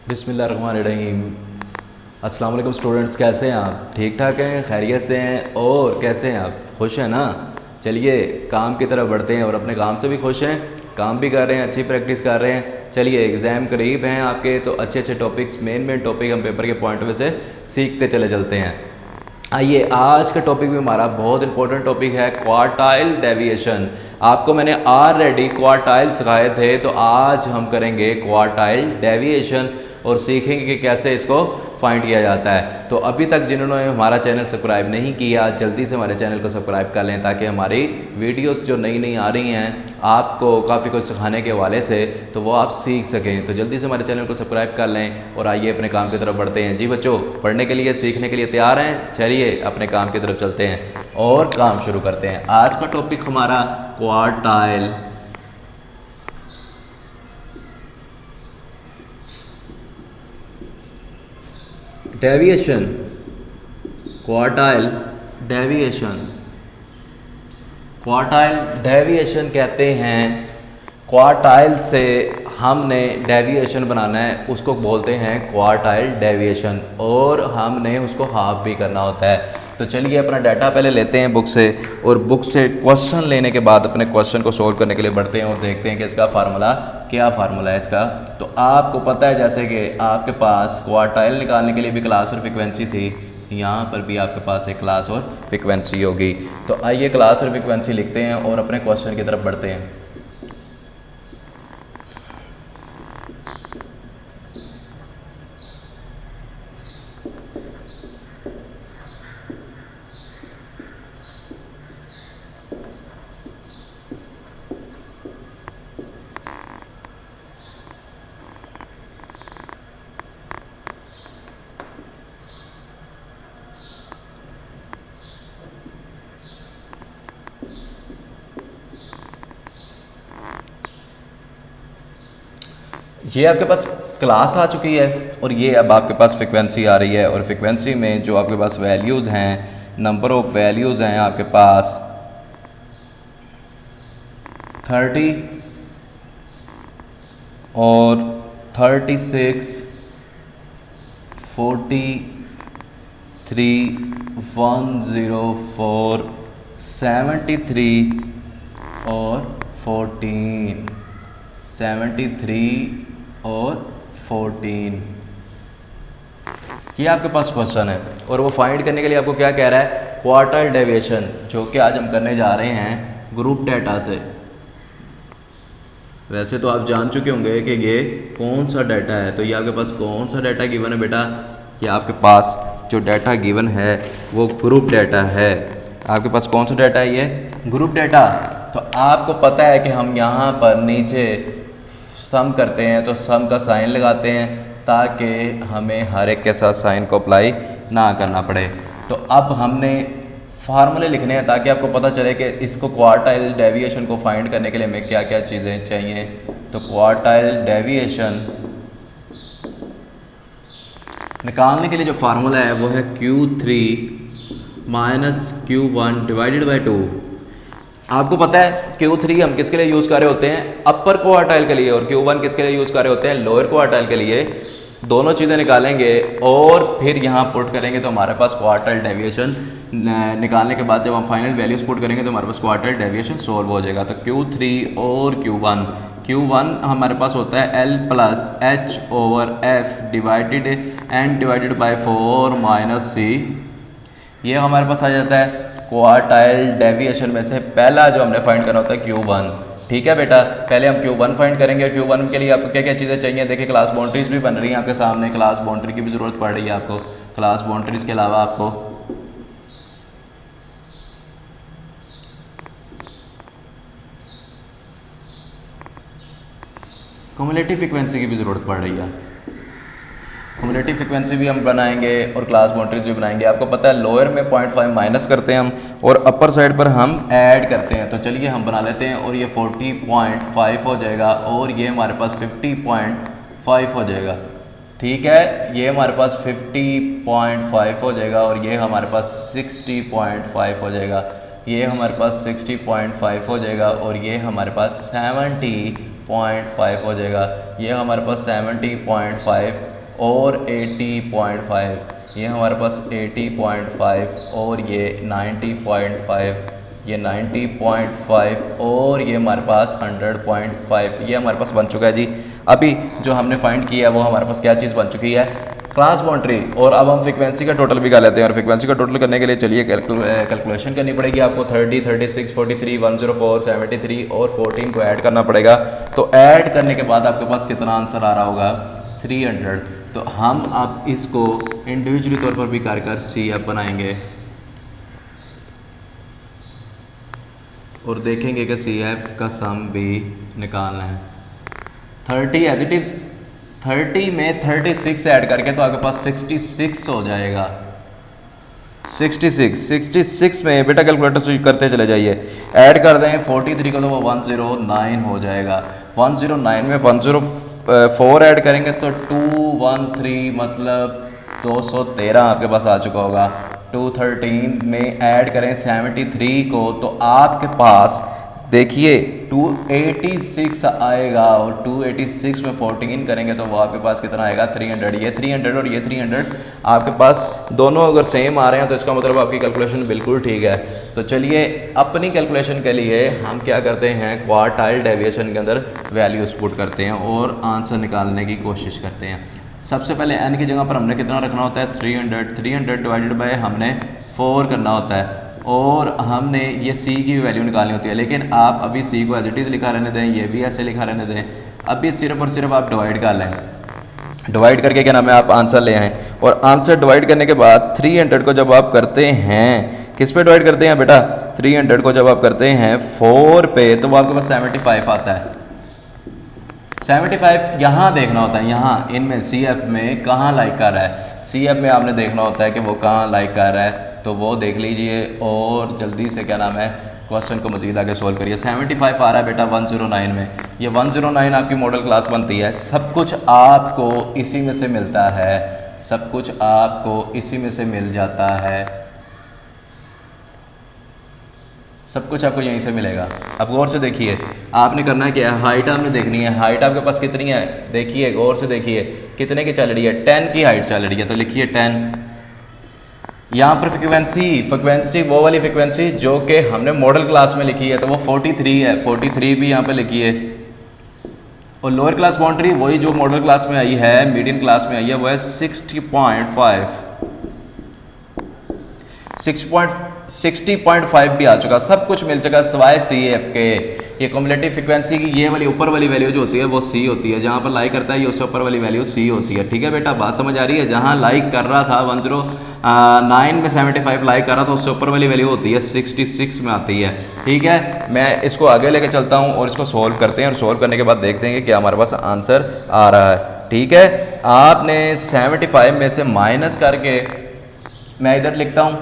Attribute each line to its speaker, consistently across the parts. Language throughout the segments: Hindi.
Speaker 1: बिस्मिल्लाहिर्रहमानिर्रहीम। अस्सलाम वालेकुम स्टूडेंट्स, कैसे हैं आप? ठीक ठाक हैं, खैरियत से हैं? और कैसे हैं आप? खुश हैं ना? चलिए काम की तरफ बढ़ते हैं और अपने काम से भी खुश हैं, काम भी कर रहे हैं, अच्छी प्रैक्टिस कर रहे हैं। चलिए एग्ज़ाम करीब हैं आपके, तो अच्छे अच्छे टॉपिक्स, मेन टॉपिक हम पेपर के पॉइंट ऑफ व्यू से सीखते चलते हैं। आइए, आज का टॉपिक भी हमारा बहुत इंपॉर्टेंट टॉपिक है, क्वार्टाइल डेविएशन। आपको मैंने ऑलरेडी क्वार्टाइल सिखाए थे, तो आज हम करेंगे क्वार्टाइल डेविएशन और सीखेंगे कि कैसे इसको फाइंड किया जाता है। तो अभी तक जिन्होंने हमारा चैनल सब्सक्राइब नहीं किया, जल्दी से हमारे चैनल को सब्सक्राइब कर लें, ताकि हमारी वीडियोस जो नई नई आ रही हैं आपको काफ़ी कुछ सिखाने के हवाले से, तो वो आप सीख सकें। तो जल्दी से हमारे चैनल को सब्सक्राइब कर लें और आइए अपने काम की तरफ बढ़ते हैं। जी बच्चों, पढ़ने के लिए, सीखने के लिए तैयार हैं? चलिए अपने काम की तरफ चलते हैं और काम शुरू करते हैं। आज का टॉपिक हमारा quartile deviation. Quartile deviation, quartile deviation कहते हैं, क्वार्टाइल से हमने डेविएशन बनाना है, उसको बोलते हैं क्वार्टाइल डेविएशन, और हमने उसको हाफ भी करना होता है। तो चलिए अपना डाटा पहले लेते हैं बुक से, और बुक से क्वेश्चन लेने के बाद अपने क्वेश्चन को सोल्व करने के लिए बढ़ते हैं और देखते हैं कि इसका फार्मूला क्या फार्मूला है इसका। तो आपको पता है जैसे कि आपके पास क्वार्टाइल निकालने के लिए भी क्लास और फ्रिक्वेंसी थी, यहाँ पर भी आपके पास एक क्लास और फ्रिक्वेंसी होगी। तो आइए क्लास और फ्रिक्वेंसी लिखते हैं और अपने क्वेश्चन की तरफ बढ़ते हैं। ये आपके पास क्लास आ चुकी है और ये अब आपके पास फ्रिक्वेंसी आ रही है, और फ्रिक्वेंसी में जो आपके पास वैल्यूज़ हैं, नंबर ऑफ़ वैल्यूज़ हैं आपके पास 30 और 36, 43, 104, 73 और 14, 73 और 14। ये आपके पास क्वेश्चन है, और वो फाइंड करने के लिए आपको क्या कह रहा है? क्वार्टाइल डेविएशन, जो कि आज हम करने जा रहे हैं ग्रुप डेटा से। वैसे तो आप जान चुके होंगे कि ये कौन सा डाटा है। तो ये आपके पास कौन सा डाटा गिवन है बेटा? ये आपके पास जो डाटा गिवन है वो ग्रुप डाटा है। आपके पास कौन सा डाटा है? ये ग्रुप डाटा। तो आपको पता है कि हम यहाँ पर नीचे सम करते हैं, तो सम का साइन लगाते हैं ताकि हमें हर एक के साथ साइन को अप्लाई ना करना पड़े। तो अब हमने फार्मूले लिखने हैं ताकि आपको पता चले कि इसको क्वार्टाइल डेविएशन को फाइंड करने के लिए हमें क्या क्या चीज़ें चाहिए। तो क्वार्टाइल डेविएशन निकालने के लिए जो फार्मूला है वो है Q3 minus Q1 divided by 2। आपको पता है Q3 हम किसके लिए यूज़ कर रहे होते हैं? अपर क्वार्टाइल के लिए, और Q1 किसके लिए यूज़ कर रहे होते हैं? लोअर क्वार्टाइल के लिए। दोनों चीज़ें निकालेंगे और फिर यहाँ पुट करेंगे, तो हमारे पास क्वार्टाइल डेविएशन निकालने के बाद जब हम फाइनल वैल्यूज पुट करेंगे तो हमारे पास क्वार्टाइल डेविएशन सोल्व हो जाएगा। तो Q3 और Q1 हमारे पास होता है L plus H over F divided N divided by 4 minus C। ये हमारे पास आ जाता है क्वार्टाइल डेविएशन में से पहला जो हमने फाइंड करना होता है Q1। ठीक है बेटा, पहले हम Q1 फाइंड करेंगे, और Q1 के लिए आपको क्या क्या चीज़ें चाहिए? देखिए क्लास बाउंड्रीज भी बन रही हैं आपके सामने, क्लास बाउंड्री की भी ज़रूरत पड़ रही है आपको। क्लास बाउंड्रीज के अलावा आपको क्युमुलेटिव फ्रिक्वेंसी की भी ज़रूरत पड़ रही है। क्युमुलेटिव फ्रिक्वेंसी भी हम बनाएंगे और क्लास बाउंड्रीज भी बनाएंगे। आपको पता है लोअर में 0.5 माइनस करते हैं हम, और अपर साइड पर हम ऐड करते हैं। तो चलिए हम बना लेते हैं, और ये 40.5 हो जाएगा, और ये हमारे पास 50.5 हो जाएगा। ठीक है, ये हमारे पास 50.5 हो जाएगा, और ये हमारे पास 60.5 हो जाएगा। ये हमारे पास 60.5 हो जाएगा, और ये हमारे पास 70.5 हो जाएगा। ये हमारे पास 70.5 और 80.5, ये हमारे पास 80.5 और ये 90.5, ये 90.5 और ये हमारे पास 100.5, ये हमारे पास बन चुका है जी। अभी जो हमने फाइंड किया है वो हमारे पास क्या चीज़ बन चुकी है, क्लास बाउंड्री। और अब हम फ्रीक्वेंसी का टोटल भी कर लेते हैं, और फ्रीक्वेंसी का टोटल करने के लिए चलिए कैलकुलेशन करनी पड़ेगी आपको। 30, 36, 43, 104, 73 और 14 को ऐड करना पड़ेगा। तो ऐड करने के बाद आपके पास कितना आंसर आ रहा होगा, 300। तो हम अब इसको इंडिविजुअली तौर पर भी कर सी एफ बनाएंगे और देखेंगे कि सी एफ का सम भी निकालना है। 30 एज इट इज़, 30 में 36 ऐड करके तो आपके पास 66 हो जाएगा। 66 में बेटा कैलकुलेटर स्विच करते चले जाइए, ऐड कर दें 43 को तो वो 109 हो जाएगा। 109 में 104 ऐड करेंगे तो 213, मतलब 213 आपके पास आ चुका होगा। 213 में ऐड करें 73 को तो आपके पास देखिए 286 आएगा, और 286 में 14 करेंगे तो वो आपके पास कितना आएगा, 300। ये 300 और ये 300 आपके पास दोनों अगर सेम आ रहे हैं तो इसका मतलब आपकी कैलकुलेशन बिल्कुल ठीक है। तो चलिए अपनी कैलकुलेशन के लिए हम क्या करते हैं, क्वार्टाइल डेविएशन के अंदर वैल्यूज पुट करते हैं और आंसर निकालने की कोशिश करते हैं। सबसे पहले n की जगह पर हमने कितना रखना होता है, 300। 300 डिवाइडेड बाय हमने 4 करना होता है, और हमने ये c की वैल्यू निकालनी होती है। लेकिन आप अभी c को एज इट इज़ लिखा रहने दें, ये भी ऐसे लिखा रहने दें। अभी सिर्फ और सिर्फ आप डिवाइड कर लें, डिवाइड करके क्या नाम है आप आंसर ले आएँ। और आंसर डिवाइड करने के बाद 300 को जब आप करते हैं, किस पे डिवाइड करते हैं बेटा, 300 को जब आप करते हैं 4 पे तो वो आपके पास 75 आता है। 75 यहाँ देखना होता है, यहाँ इनमें सी एफ में कहाँ लाइक कर रहा है, सी एफ में आपने देखना होता है कि वो कहाँ लाइक कर रहा है। तो वो देख लीजिए और जल्दी से क्या नाम है क्वेश्चन को मज़ीद आगे सोल्व करिए। 75 आ रहा है बेटा 109 में, ये 109 आपकी मॉडल क्लास बनती है। सब कुछ आपको इसी में से मिलता है, सब कुछ आपको इसी में से मिल जाता है, सब कुछ आपको यहीं से मिलेगा। अब गौर से देखिए, आपने करना है क्या है, हाइट आपने देखनी है। हाइट आपके पास कितनी है, देखिए गौर से देखिए कितने की चल रही है, 10 की हाइट चल रही है। तो लिखिए 10। यहाँ पर फ्रिक्वेंसी वो वाली फ्रिक्वेंसी जो कि हमने मॉडल क्लास में लिखी है तो वो 43 है, 43 भी यहाँ पे लिखिए। और लोअर क्लास बाउंड्री वही जो मॉडल क्लास में आई है, मीडियम क्लास में आई है, वो है 60.5 भी आ चुका, सब कुछ मिल चुका सिवाय सी एफ के। ये कम्युलेटिव फ्रिक्वेंसी की ये वाली ऊपर वाली वैल्यू जो होती है वो सी होती है, जहाँ पर लाइक करता है ये उससे ऊपर वाली वैल्यू सी होती है। ठीक है बेटा, बात समझ आ रही है। जहाँ लाइक कर रहा था 109 में 75 लाइक कर रहा था, उससे ऊपर वाली वैल्यू होती है 66 में आती है। ठीक है, मैं इसको आगे लेके चलता हूँ और इसको सोल्व करते हैं, और सोल्व करने के बाद देखते हैं कि क्या हमारे पास आंसर आ रहा है। ठीक है, आपने 75 में से माइनस करके, मैं इधर लिखता हूँ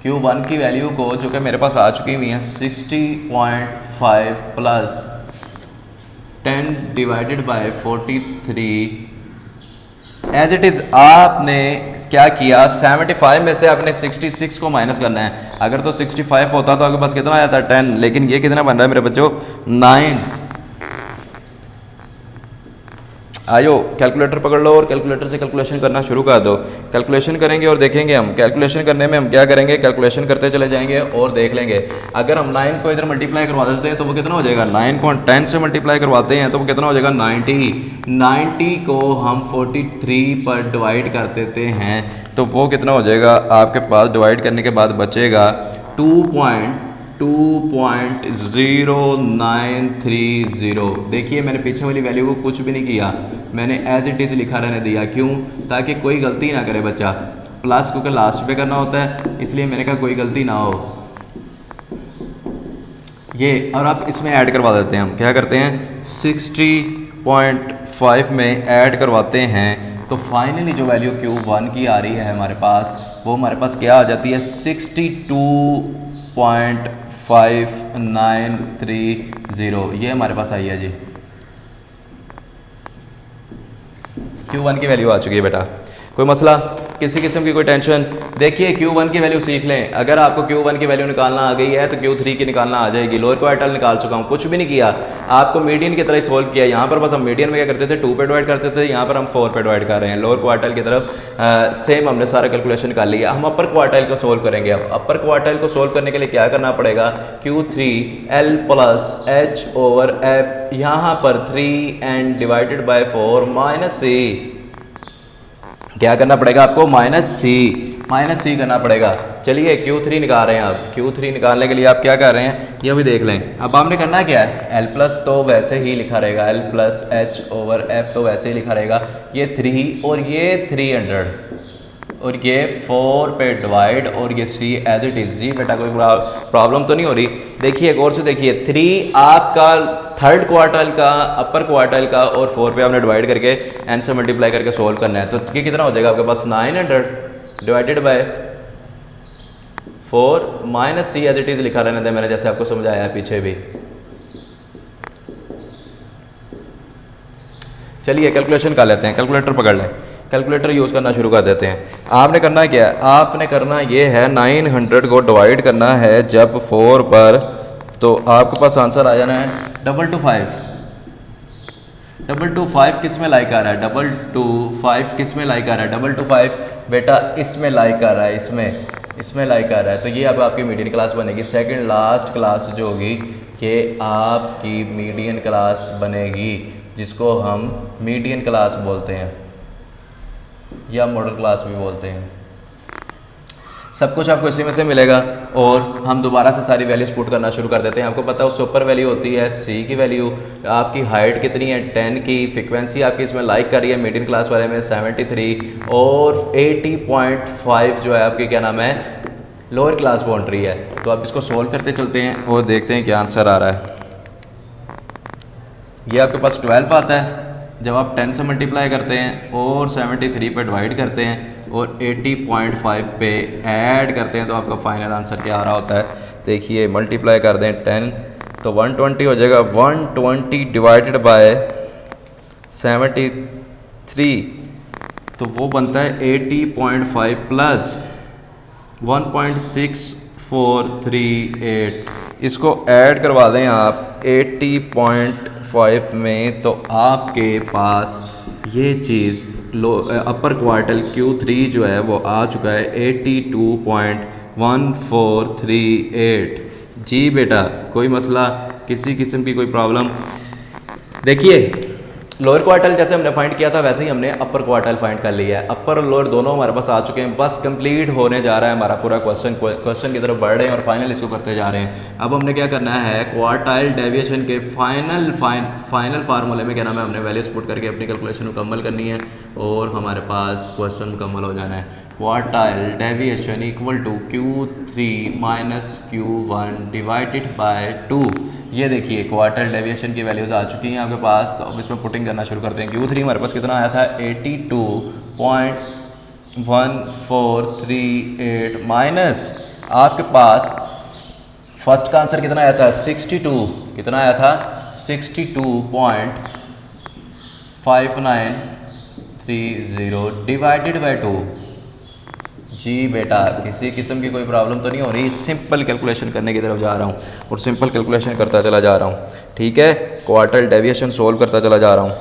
Speaker 1: Q1 की वैल्यू को जो कि मेरे पास आ चुकी हुई है 60.5 plus 10 divided by 43 as it is. आपने क्या किया, 75 में से आपने 66 को माइनस करना है। अगर तो 65 होता तो आपके पास कितना आया था 10, लेकिन ये कितना बन रहा है मेरे बच्चों 9। आयो कैलकुलेटर पकड़ लो और कैलकुलेटर से कैलकुलेशन करना शुरू कर दो। कैलकुलेशन करेंगे और देखेंगे हम कैलकुलेशन करने में हम क्या करेंगे, कैलकुलेशन करते चले जाएंगे और देख लेंगे। अगर हम 9 को इधर मल्टीप्लाई करवा देते हैं तो वो कितना हो जाएगा, 9 को 10 से मल्टीप्लाई करवाते हैं तो वो कितना हो जाएगा 90। 90 को हम 43 पर डिवाइड कर देते हैं तो वो कितना हो जाएगा आपके पास, डिवाइड करने के बाद बचेगा 2.0930। देखिए मैंने पीछे वाली वैल्यू को कुछ भी नहीं किया, मैंने एज इट इज़ लिखा रहने दिया। क्यों, ताकि कोई गलती ना करे बच्चा। प्लस क्योंकि लास्ट पे करना होता है, इसलिए मैंने कहा कोई गलती ना हो। ये और आप इसमें ऐड करवा देते हैं, हम क्या करते हैं 60.5 में ऐड करवाते हैं तो फाइनली जो वैल्यू Q1 की आ रही है हमारे पास, वो हमारे पास क्या आ जाती है 62.5930। ये हमारे पास आई है जी, Q1 की वैल्यू आ चुकी है बेटा। कोई मसला, किसी किस्म की कोई टेंशन? देखिए Q1 की वैल्यू सीख लें। अगर आपको Q1 की वैल्यू निकालना आ गई है तो Q3 की निकालना आ जाएगी। लोअर क्वार्टाइल निकाल चुका हूँ, कुछ भी नहीं किया, आपको मीडियन की तरह ही सोल्व किया। यहाँ पर बस हम मीडियन में क्या करते थे, 2 पे डिवाइड करते थे, यहाँ पर हम 4 पे डिवाइड कर रहे हैं। लोअर क्वार्टाइल की तरफ सेम हमने सारा कैलकुलेशन निकाल लिया। हम अपर क्वार्टाइल को सोल्व करेंगे। अब अपर क्वार्टाइल को सोल्व करने के लिए क्या करना पड़ेगा, Q3L plus H over F, यहाँ पर 3 एंड डिवाइडेड बाई 4 माइनस सी। क्या करना पड़ेगा आपको, माइनस सी करना पड़ेगा। चलिए Q3 निकाल रहे हैं। आप Q3 निकालने के लिए आप क्या कर रहे हैं, ये भी देख लें। अब आपने करना क्या है, L प्लस तो वैसे ही लिखा रहेगा, L plus H over F तो वैसे ही लिखा रहेगा। ये 3 और ये 300 और ये 4 पे डिवाइड और ये C एज इट इज़। जी बेटा कोई प्रॉब्लम तो नहीं हो रही? देखिए गौर से देखिए, 3 आपका थर्ड क्वार्टाइल का, अपर क्वार्टाइल का, और 4 पे आपने डिवाइड करके n से मल्टीप्लाई करके सोल्व करना है। तो ये कितना हो जाएगा आपके पास, 900 divided by 4 minus C as it is लिखा रहने दे, मैंने जैसे आपको समझाया है पीछे भी। चलिए कैलकुलेशन कर लेते हैं, कैलकुलेटर पकड़ लें, कैलकुलेटर यूज़ करना शुरू कर देते हैं। आपने करना क्या है, आपने करना ये है 900 को डिवाइड करना है जब 4 पर, तो आपके पास आंसर आ जाना है 225। 225 किस में लाइक आ रहा है, 225 किस में लाइक आ रहा है, 225 बेटा इसमें लाइक आ रहा है, इसमें लाइक आ रहा है। तो ये अब आपकी मीडियन क्लास बनेगी। सेकंड लास्ट क्लास जो होगी ये आपकी मीडियन क्लास बनेगी, जिसको हम मीडियन क्लास बोलते हैं या मॉडल क्लास भी बोलते हैं। सब कुछ आपको इसी में से मिलेगा। और हम दोबारा से सारी वैल्यूज पुट करना शुरू कर देते हैं। आपको पता है उससे ऊपर वैल्यू होती है C की वैल्यू, आपकी हाइट कितनी है 10 की, फ्रिक्वेंसी आपकी इसमें लाइक कर रही है मीडियन क्लास वाले में 73, और 80.5 जो है आपकी क्या नाम है, लोअर क्लास बाउंड्री है। तो आप इसको सोल्व करते चलते हैं और देखते हैं क्या आंसर आ रहा है। ये आपके पास 12 आता है जब आप 10 से मल्टीप्लाई करते हैं और 73 पे डिवाइड करते हैं और 80.5 पे ऐड करते हैं, तो आपका फाइनल आंसर क्या आ रहा होता है। देखिए मल्टीप्लाई कर दें 10 तो 120 हो जाएगा। 120 डिवाइडेड बाय 73 तो वो बनता है 80.5 प्लस 1.6438। इसको ऐड करवा दें आप 80.5 में, तो आपके पास ये चीज़ अपर क्वार्टल Q3 जो है वो आ चुका है 82.1438। जी बेटा कोई मसला, किसी किस्म की कोई प्रॉब्लम? देखिए लोअर क्वार्टल जैसे हमने फाइंड किया था वैसे ही हमने अपर क्वार्टल फाइंड कर लिया है। अपर और लोअर दोनों हमारे पास आ चुके हैं। बस कंप्लीट होने जा रहा है हमारा पूरा क्वेश्चन की तरफ बढ़ रहे हैं और फाइनल इसको करते जा रहे हैं। अब हमने क्या करना है, क्वार्टाइल डेविएशन के फाइनल फार्मूले में क्या नाम है, हमने वैल्यूज पुट करके अपनी कैलकुलेशन मुकम्मल करनी है और हमारे पास क्वेश्चन मुकम्मल हो जाना है। Quartile deviation equal to Q3 minus Q1 divided by 2। ये देखिए क्वार्टाइल डेविएशन की वैल्यूज़ आ चुकी हैं आपके पास, तो अब इसमें पुटिंग करना शुरू करते हैं। Q3 हमारे पास कितना आया था 82.1438 माइनस आपके पास फर्स्ट का आंसर कितना आया था 62, कितना आया था 62.5930 डिवाइडेड बाय 2। जी बेटा किसी किस्म की कोई प्रॉब्लम तो नहीं हो रही। सिंपल कैलकुलेशन करने की तरफ जा रहा हूँ और सिंपल कैलकुलेशन करता चला जा रहा हूँ, ठीक है। क्वार्टाइल डेविएशन सोल्व करता चला जा रहा हूँ।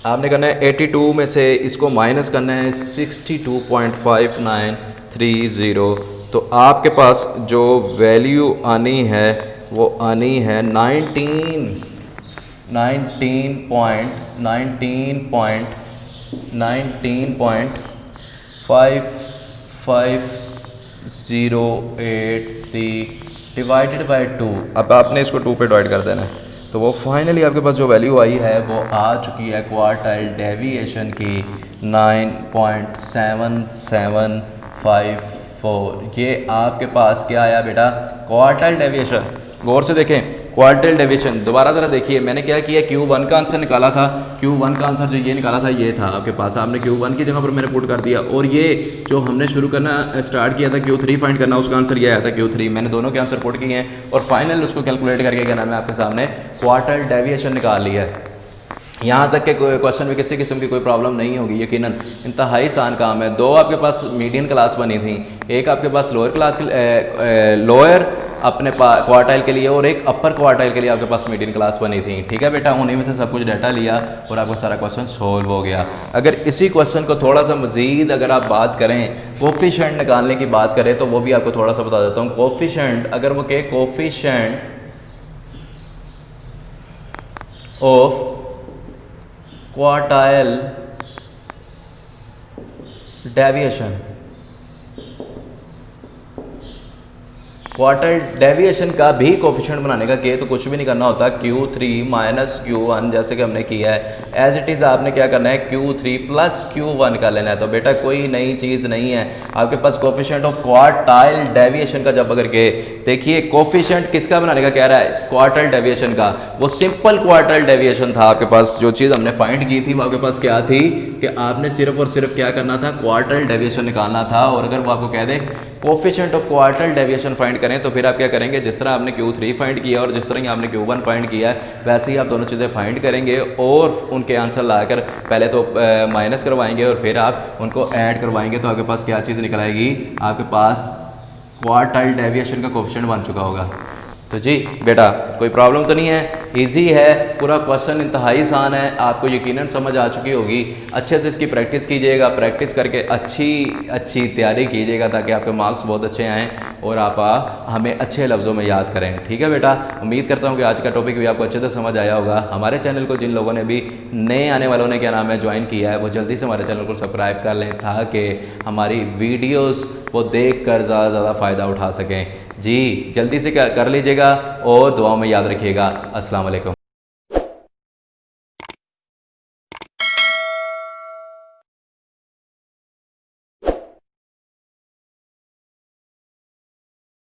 Speaker 1: आपने करना है 82 में से इसको माइनस करना है 62.5930, तो आपके पास जो वैल्यू आनी है वो आनी है 19.5503 डिवाइडेड बाय 2। अब आपने इसको 2 पे डिवाइड कर देना है, तो वो फाइनली आपके पास जो वैल्यू आई है वो आ चुकी है क्वार्टाइल डेविएशन की 9.7754। ये आपके पास क्या आया बेटा, क्वार्टाइल डेविएशन। गौर से देखें क्वार्टाइल डेविएशन, दोबारा ज़रा देखिए मैंने क्या किया, Q1 का आंसर निकाला था। Q1 का आंसर जो ये निकाला था ये था आपके पास, आपने Q1 की जगह पर मैंने पुट कर दिया। और ये जो हमने शुरू करना स्टार्ट किया था Q3 फाइंड करना, उसका आंसर ये आया था Q3। मैंने दोनों के आंसर पुट किए हैं और फाइनल उसको कैलकुलेट करके क्या नाम है आपके सामने क्वार्टाइल डेविएशन निकाल लिया है। यहाँ तक के क्वेश्चन में किसी किस्म की कोई प्रॉब्लम नहीं होगी यकीनन। इंतहाई आसान काम है। दो आपके पास मीडियन क्लास बनी थी, एक आपके पास लोअर क्लास के लोअर अपने क्वार्टाइल के लिए और एक अपर क्वार्टाइल के लिए आपके पास मीडियन क्लास बनी थी। ठीक है बेटा, उन्हीं में से सब कुछ डाटा लिया और आपका सारा क्वेश्चन सोल्व हो गया। अगर इसी क्वेश्चन को थोड़ा सा मजीद अगर आप बात करें, कोफिशेंट निकालने की बात करें, तो वो भी आपको थोड़ा सा बता देता हूँ। कोफिशेंट, अगर वो कहे coefficient of quartile deviation, quartile deviation का भी कोफिशिएंट बनाने का के तो कुछ भी नहीं करना होता, Q3 माइनस Q1 जैसे कि हमने किया है। एज इट इज़ आपने क्या करना है, Q3 प्लस Q1 का लेना है। तो बेटा कोई नई चीज़ नहीं है आपके पास। कोफिशिएंट ऑफ क्वार्टाइल डेविएशन का जब अगर के देखिए, कोफिशिएंट किसका बनाने का कह रहा है, क्वार्टाइल डेविएशन का। वो सिंपल क्वार्टाइल डेविएशन था आपके पास। जो चीज़ हमने फाइंड की थी वो आपके पास क्या थी कि आपने सिर्फ और सिर्फ क्या करना था, क्वार्टाइल डेविएशन निकालना था। और अगर वो आपको कह दे coefficient of quartile deviation find करें, तो फिर आप क्या करेंगे, जिस तरह आपने Q3 फाइंड किया और जिस तरह ही आपने Q1 फाइंड किया है, वैसे ही आप दोनों चीज़ें फाइंड करेंगे और उनके आंसर लाकर पहले तो माइनस करवाएंगे और फिर आप उनको ऐड करवाएंगे। तो आपके पास क्या चीज़ निकल आएगी, आपके पास क्वार्टाइल डेविएशन का कोफिशिएंट बन चुका होगा। तो जी बेटा कोई प्रॉब्लम तो नहीं है, इजी है, पूरा क्वेश्चन इंतहाई आसान है, आपको यकीनन समझ आ चुकी होगी। अच्छे से इसकी प्रैक्टिस कीजिएगा, प्रैक्टिस करके अच्छी तैयारी कीजिएगा ताकि आपके मार्क्स बहुत अच्छे आएँ और आप हमें अच्छे लफ्ज़ों में याद करें। ठीक है बेटा, उम्मीद करता हूँ कि आज का टॉपिक भी आपको अच्छे से समझ आया होगा। हमारे चैनल को जिन लोगों ने भी नए आने वालों ने क्या नाम है ज्वाइन किया है, वो जल्दी से हमारे चैनल को सब्सक्राइब कर लें ताकि हमारी वीडियोज़ वो देख कर ज़्यादा से ज़्यादा फ़ायदा उठा सकें। जी जल्दी से कर लीजिएगा और दुआओं में याद रखिएगा। अस्सलाम वालेकुम।